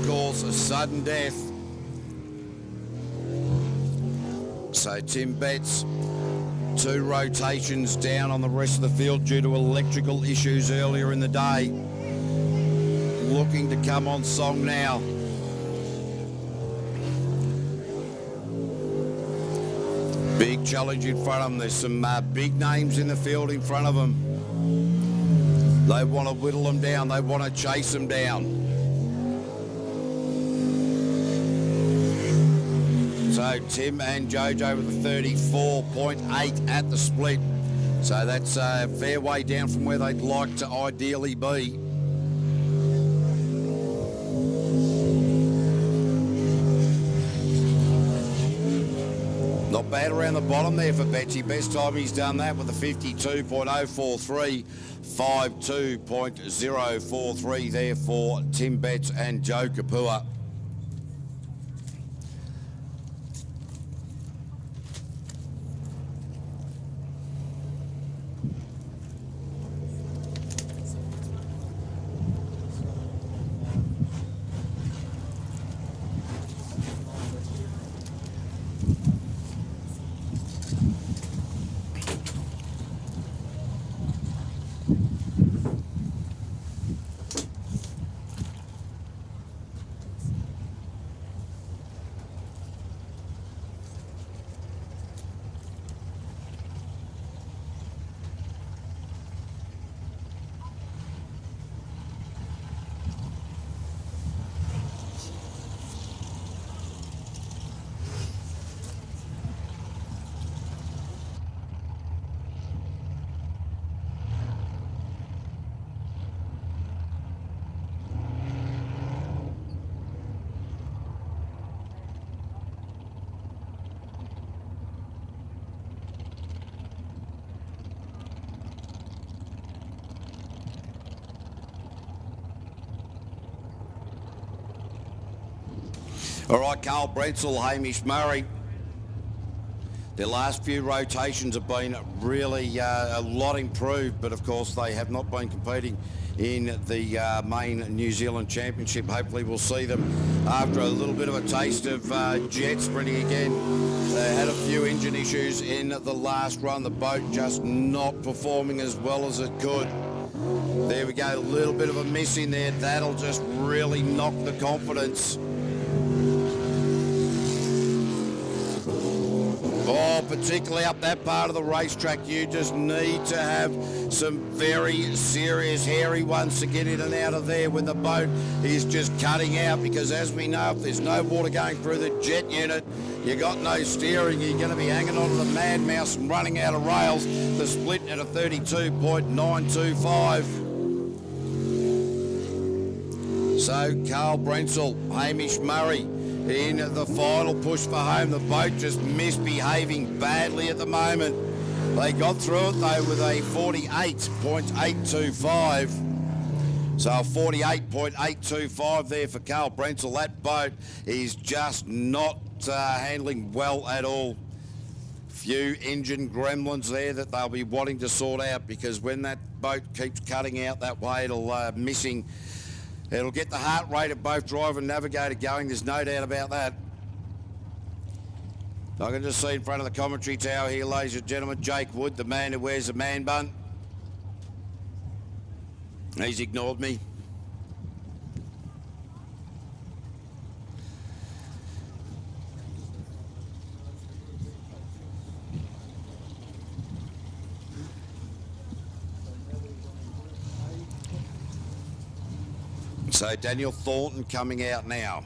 course, a sudden death. So Tim Betts, 2 rotations down on the rest of the field due to electrical issues earlier in the day. Looking to come on song now. Big challenge in front of them. There's some big names in the field in front of them. They want to whittle them down. They want to chase them down. So Tim and Jojo with a 34.8 at the split. So that's a fair way down from where they'd like to ideally be. Not bad around the bottom there for Betsy. Best time he's done that with a 52.043, 52.043 there for Tim Betts and Joe Kapua. All right, Carl Bretzel, Hamish Murray. Their last few rotations have been really a lot improved, but of course they have not been competing in the main New Zealand Championship. Hopefully we'll see them after a little bit of a taste of jet sprinting again. They had a few engine issues in the last run. The boat just not performing as well as it could. There we go, a little bit of a miss in there. That'll just really knock the confidence. Oh, particularly up that part of the racetrack, you just need to have some very serious, hairy ones to get in and out of there when the boat is just cutting out, because as we know, if there's no water going through the jet unit, you got no steering, you're going to be hanging on to the mad mouse and running out of rails. The split at a 32.925. So Carl Bretzel, Hamish Murray, in the final push for home. The boat just misbehaving badly at the moment. They got through it though with a 48.825. So 48.825 there for Carl Bretzel. That boat is just not handling well at all. Few engine gremlins there that they'll be wanting to sort out, because when that boat keeps cutting out that way, it'll missing. It'll get the heart rate of both driver and navigator going, there's no doubt about that. I can just see in front of the commentary tower here, ladies and gentlemen, Jake Wood, the man who wears the man bun. He's ignored me. So Daniel Thornton coming out now.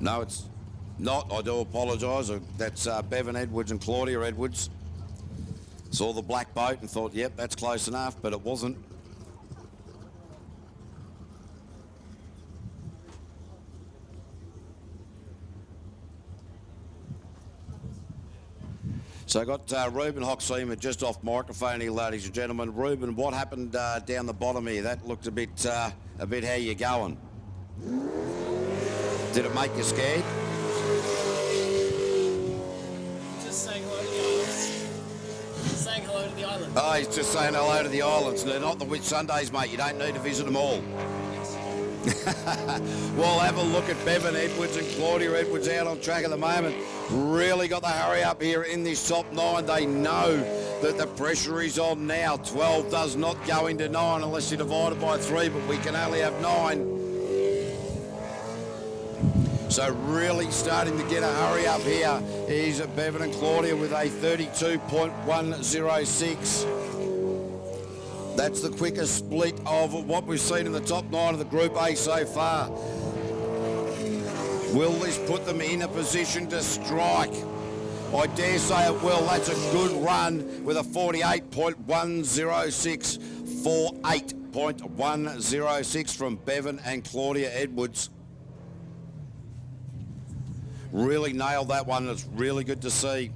No, it's not. I do apologise. That's Bevan Edwards and Claudia Edwards. Saw the black boat and thought, yep, that's close enough, but it wasn't. So I got Ruben Hoxema just off microphone here, ladies and gentlemen. Ruben, what happened down the bottom here? That looked a bit how you going. Did it make you scared? Just saying hello to the islands. Saying hello to the islands. Oh, he's just saying hello to the islands. They're not the Whitsundays, mate. You don't need to visit them all. Yes. We'll have a look at Bevan Edwards and Claudia Edwards out on track at the moment. Really got the hurry up here in this top 9. They know that the pressure is on now. 12 does not go into 9 unless you divide it by 3, but we can only have 9. So really starting to get a hurry up here is Bevan and Claudia with a 32.106. That's the quickest split of what we've seen in the top 9 of the Group A so far. Will this put them in a position to strike? I dare say it will. That's a good run with a 48.106, 48.106 from Bevan and Claudia Edwards. Really nailed that one. It's really good to see.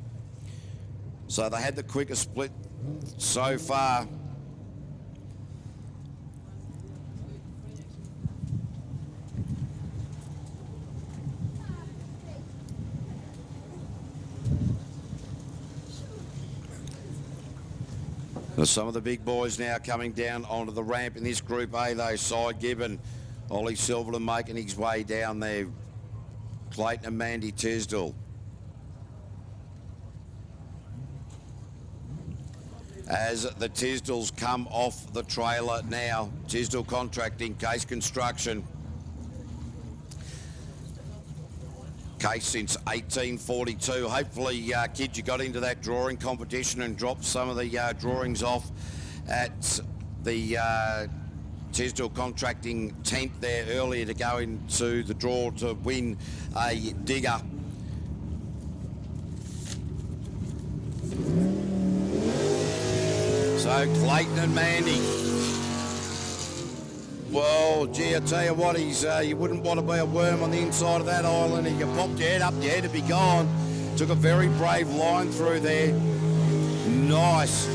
So they had the quickest split so far. Some of the big boys now coming down onto the ramp in this Group A, though. Cy Gibbon, Ollie Silverton making his way down there. Clayton and Mandy Tisdall. As the Tisdalls come off the trailer now. Tisdall Contracting, Case Construction. Case since 1842. Hopefully, kids, you got into that drawing competition and dropped some of the drawings off at the Tisdall Contracting tent there earlier to go into the draw to win a digger. So Clayton and Mandy. Well, gee, I tell you what, you wouldn't want to be a worm on the inside of that island. You popped your head up, your head to be gone. Took a very brave line through there. Nice.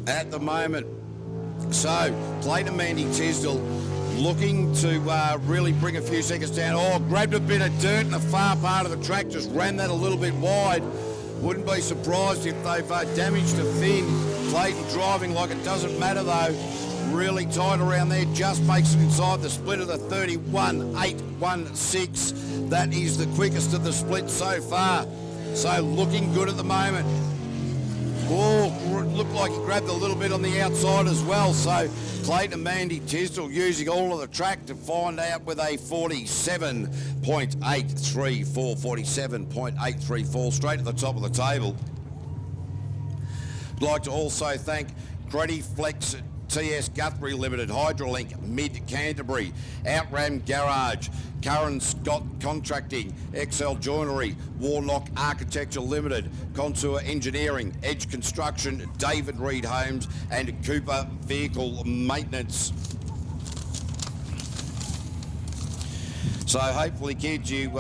At the moment. So, Clayton and Mandy Tisdall looking to really bring a few seconds down. Oh, grabbed a bit of dirt in the far part of the track, just ran that a little bit wide. Wouldn't be surprised if they've damaged a fin. Clayton driving like it doesn't matter though. Really tight around there, just makes it inside the split of the 31.816. That is the quickest of the split so far. So looking good at the moment. Oh, looked like he grabbed a little bit on the outside as well. So Clayton and Mandy Tisdall using all of the track to find out with a 47.834, 47.834, straight to the top of the table. I'd like to also thank Crediflex TS Guthrie Limited, Hydrolink Mid Canterbury, Outram Garage, Curran Scott Contracting, XL Joinery, Warlock Architecture Limited, Contour Engineering, Edge Construction, David Reed Homes and Cooper Vehicle Maintenance. So hopefully, kids, you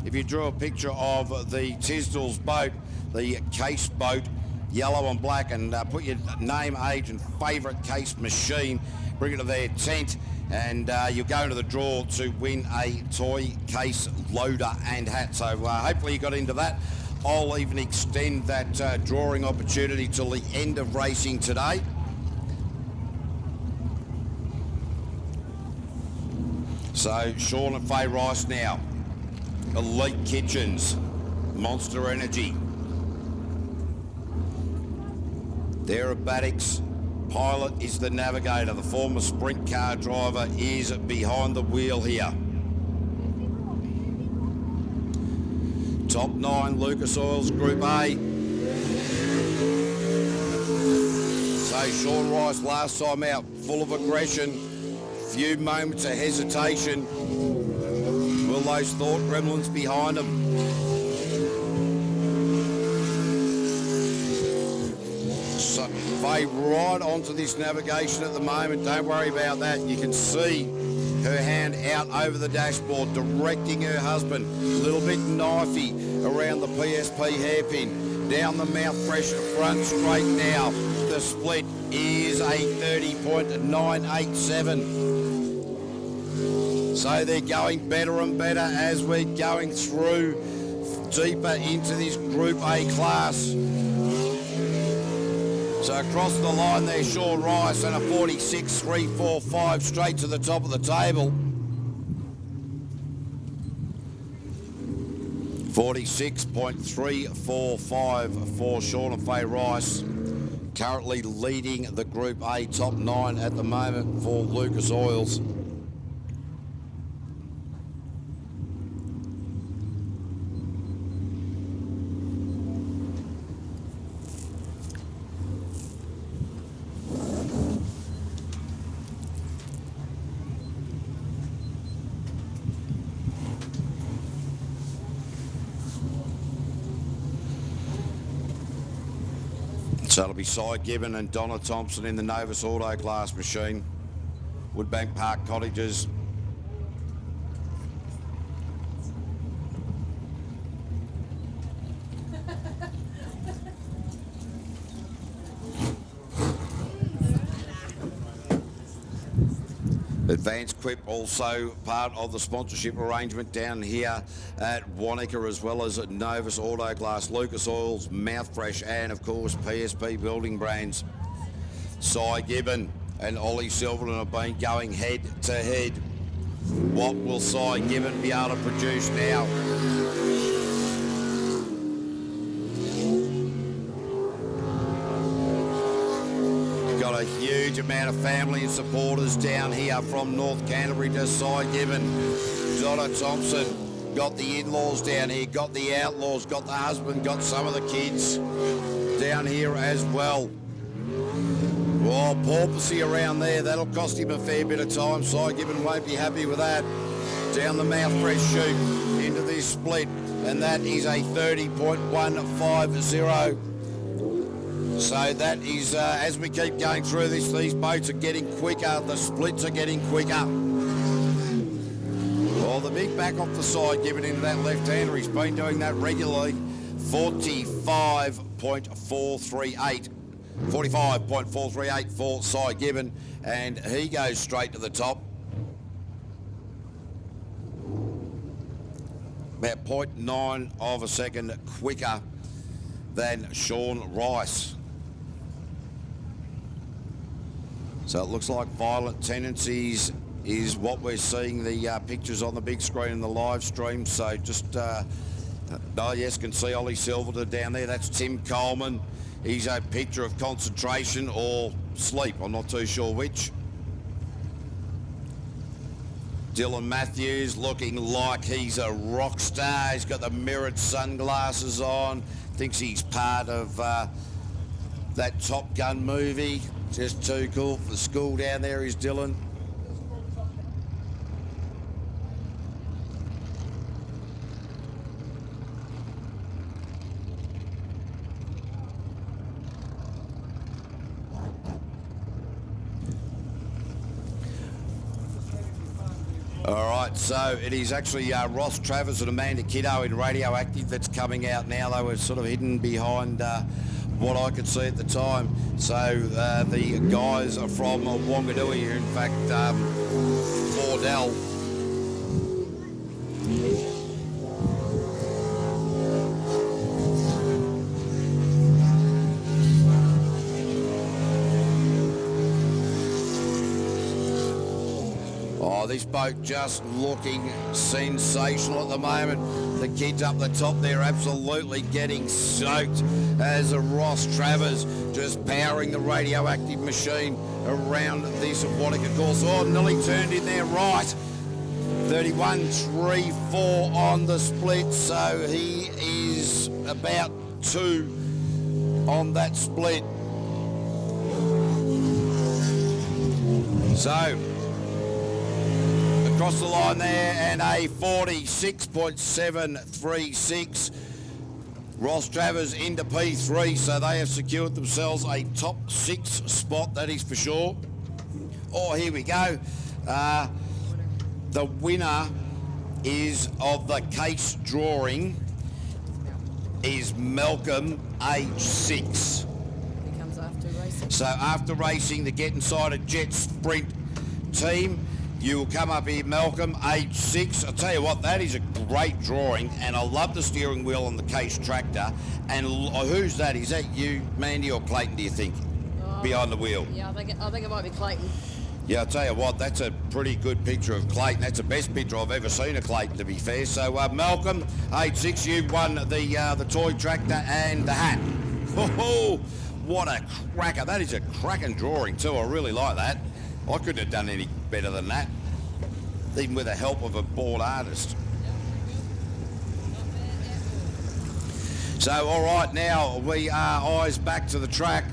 if you drew a picture of the Tisdall's boat, the Case boat, yellow and black, and put your name, age and favourite Case machine, bring it to their tent, and you'll go into the draw to win a toy case loader and hat. So hopefully you got into that. I'll even extend that drawing opportunity till the end of racing today. So Sean and Faye Rice now. Elite Kitchens, Monster Energy, Aerobatics, pilot is the navigator. The former sprint car driver is behind the wheel here. Top 9, Lucas Oils Group A. So Sean Rice last time out, full of aggression, few moments of hesitation. Will those thought gremlins behind him? So, Faye right onto this navigation at the moment. Don't worry about that. You can see her hand out over the dashboard, directing her husband. A little bit knifey around the PSP hairpin. Down the mouth pressure, front straight now. The split is a 30.987. So they're going better and better as we're going through deeper into this Group A class. So across the line there, Sean Rice and a 46.345 straight to the top of the table. 46.345 for Sean and Faye Rice. Currently leading the Group A top 9 at the moment for Lucas Oils. So it'll be Cy Gibbon and Donna Thompson in the Novus Auto Glass machine. Woodbank Park Cottages. Advanced Quip also part of the sponsorship arrangement down here at Wanaka, as well as at Novus Auto Glass, Lucas Oils, Mouthfresh, and of course PSP Building Brands. Cy Gibbon and Ollie Silverton have been going head to head. What will Cy Gibbon be able to produce now? Got a huge amount of family and supporters down here from North Canterbury to Cy Gibbon. Donna Thompson, got the in-laws down here, got the outlaws, got the husband, got some of the kids down here as well. Well, porpoisey around there, that'll cost him a fair bit of time. Cy Gibbon won't be happy with that. Down the Mouthfresh chute into this split, and that is a 30.150. So that is, as we keep going through this, these boats are getting quicker, the splits are getting quicker. Well, the big back off the side, given into that left-hander, he's been doing that regularly. 45.438. 45.438 for Cy Gibbon, and he goes straight to the top. About 0.9 of a second quicker than Sean Rice. So it looks like Violent Tendencies is what we're seeing, the pictures on the big screen in the live stream. So just, yes, can see Ollie Silverton down there. That's Tim Coleman. He's a picture of concentration or sleep. I'm not too sure which. Dylan Matthews looking like he's a rock star. He's got the mirrored sunglasses on. Thinks he's part of that Top Gun movie. Just too cool for school down there is Dylan. All right, so it is actually Ross Travers and Amanda Kiddo in Radioactive that's coming out now. They were sort of hidden behind what I could see at the time. So the guys are from Wanganui, in fact, Fordell. Oh, this boat just looking sensational at the moment. The kids up the top there absolutely getting soaked as Ross Travers just powering the radioactive machine around this Wanaka course. Oh, nearly turned in there right. 31.34 on the split, so he is about 2 on that split. So across the line there, and a 46.736. Ross Travers into P3, so they have secured themselves a top 6 spot, that is for sure. Oh, here we go. The winner is of the case drawing is Malcolm, age 6. He comes after racing. So after racing the Get Inside a Jetsprint team, you will come up here, Malcolm, age 6. I'll tell you what, that is a great drawing, and I love the steering wheel on the Case tractor. And who's that? Is that you, Mandy, or Clayton, do you think? behind the wheel. Yeah, I think it might be Clayton. Yeah, I'll tell you what, that's a pretty good picture of Clayton. That's the best picture I've ever seen of Clayton, to be fair. So, Malcolm, 8-6, you've won the toy tractor and the hat. Oh, what a cracker. That is a cracking drawing too. I really like that. I couldn't have done any better than that, even with the help of a bored artist. So, all right, now we are eyes back to the track.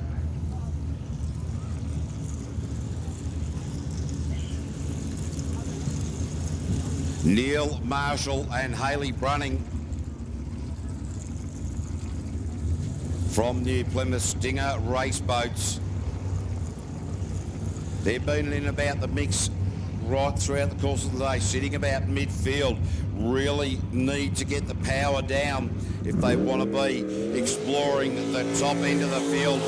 Neil Marshall and Hayley Brunning from New Plymouth Stinger Race Boats. They've been in about the mix right throughout the course of the day, sitting about midfield. Really need to get the power down if they want to be exploring the top end of the field.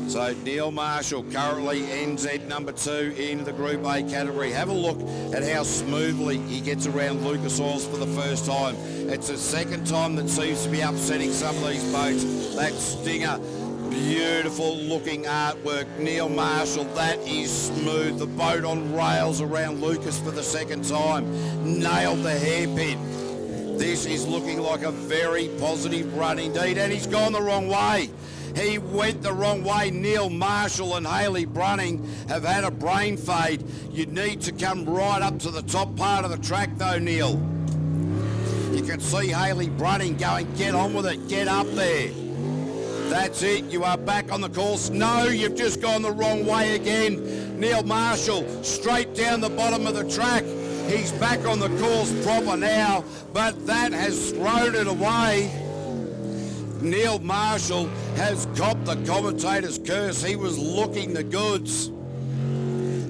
So Neil Marshall currently NZ number 2 in the Group A category. Have a look at how smoothly he gets around Lucas Oils for the first time. It's the second time that seems to be upsetting some of these boats. That Stinger, beautiful looking artwork. Neil Marshall, that is smooth. The boat on rails around Lucas for the second time. Nailed the hairpin. This is looking like a very positive run indeed, and he's gone the wrong way. He went the wrong way. Neil Marshall and Hayley Brunning have had a brain fade. You need to come right up to the top part of the track though, Neil. You can see Hayley Brunning going, get on with it, get up there. That's it, you are back on the course. No, you've just gone the wrong way again. Neil Marshall straight down the bottom of the track. He's back on the course proper now, but that has thrown it away. Neil Marshall has copped the commentator's curse. He was looking the goods.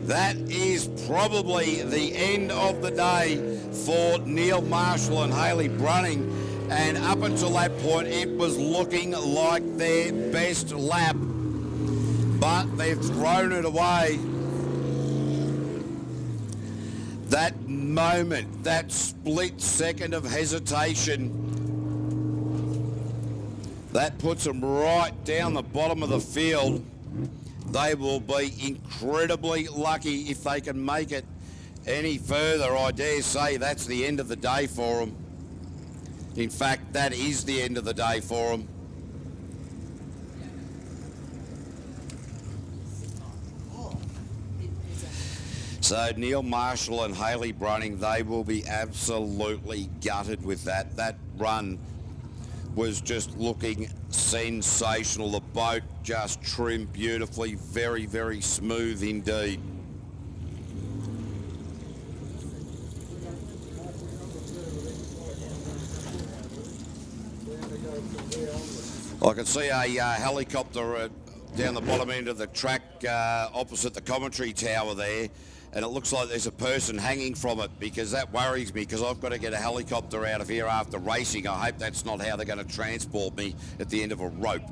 That is probably the end of the day for Neil Marshall and Hayley Brunning. And up until that point, it was looking like their best lap. But they've thrown it away. That moment, that split second of hesitation, that puts them right down the bottom of the field. They will be incredibly lucky if they can make it any further. I dare say that's the end of the day for them. In fact, that is the end of the day for them. So Neil Marshall and Hayley Brunning, they will be absolutely gutted with that. That run was just looking sensational. The boat just trimmed beautifully, very, very smooth indeed. I can see a helicopter down the bottom end of the track opposite the commentary tower there, and it looks like there's a person hanging from it, because that worries me, because I've got to get a helicopter out of here after racing. I hope that's not how they're going to transport me at the end of a rope.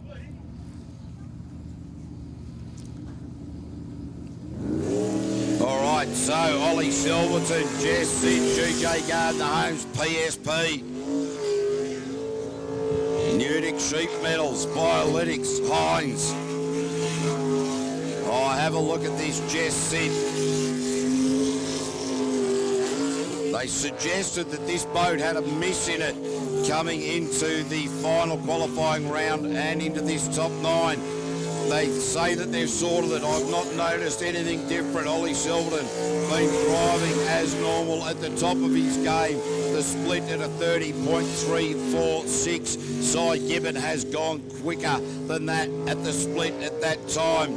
All right, so Ollie Silverton, Jess, GJ Gardner Holmes, PSP, Newdick Sheep Metals, Biolytics, Hines. Oh, have a look at this Jess Sid. They suggested that this boat had a miss in it coming into the final qualifying round and into this top 9. They say that they've sorted it. I've not noticed anything different. Ollie Silverton been driving as normal at the top of his game. The split at a 30.346. Cy Gibbon has gone quicker than that at the split at that time.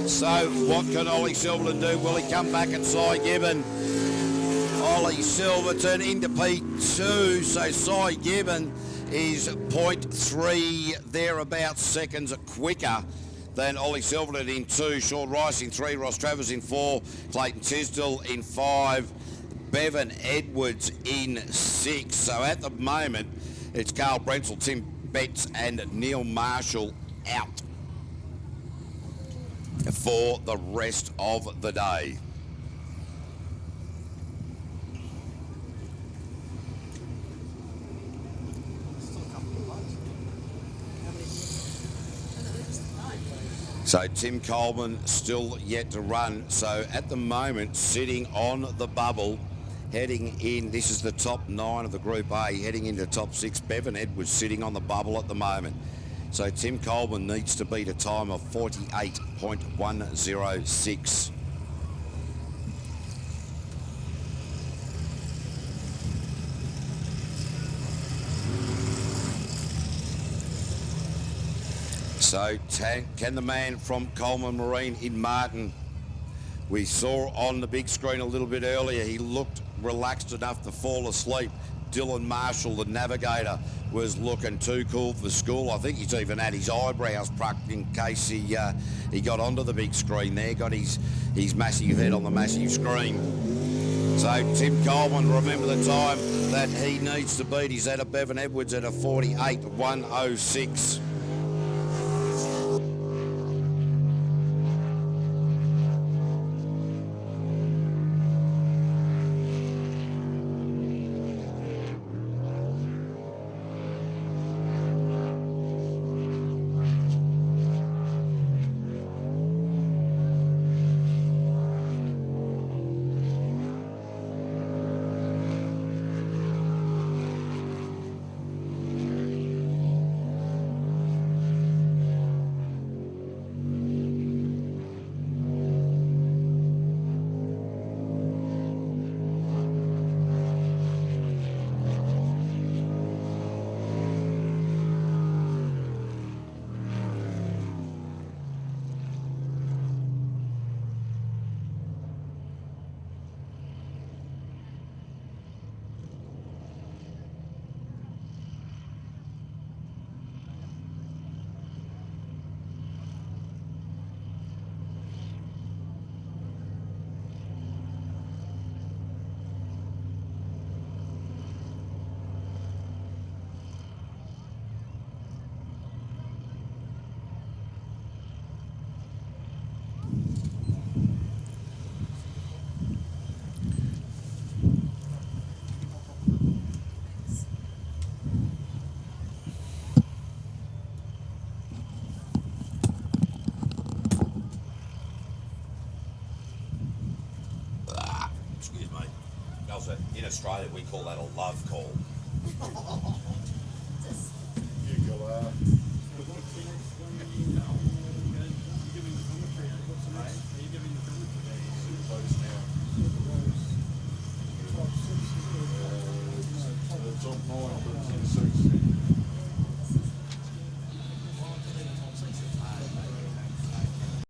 So what can Ollie Silverton do? Will he come back at Cy Gibbon? Ollie Silverton into P2, so Cy Gibbon is 0.3 thereabouts seconds quicker than Ollie Silverton in 2. Sean Rice in 3, Ross Travers in 4, Clayton Tisdall in 5, Bevan Edwards in 6. So at the moment, it's Carl Brentzel, Tim Betts and Neil Marshall out for the rest of the day. So Tim Coleman still yet to run. So at the moment, sitting on the bubble, heading in, this is the top 9 of the Group A, heading into top 6. Bevan Edwards sitting on the bubble at the moment. So Tim Coleman needs to beat a time of 48.106. So can the man from Coleman Marine in Martin, we saw on the big screen a little bit earlier, he looked relaxed enough to fall asleep. Dylan Marshall, the navigator, was looking too cool for school. I think he's even had his eyebrows plucked in case he got onto the big screen there, got his massive head on the massive screen. So Tim Coleman, remember the time that he needs to beat. He's at a Bevan Edwards at a 48.106. Excuse me. In Australia, we call that a love call.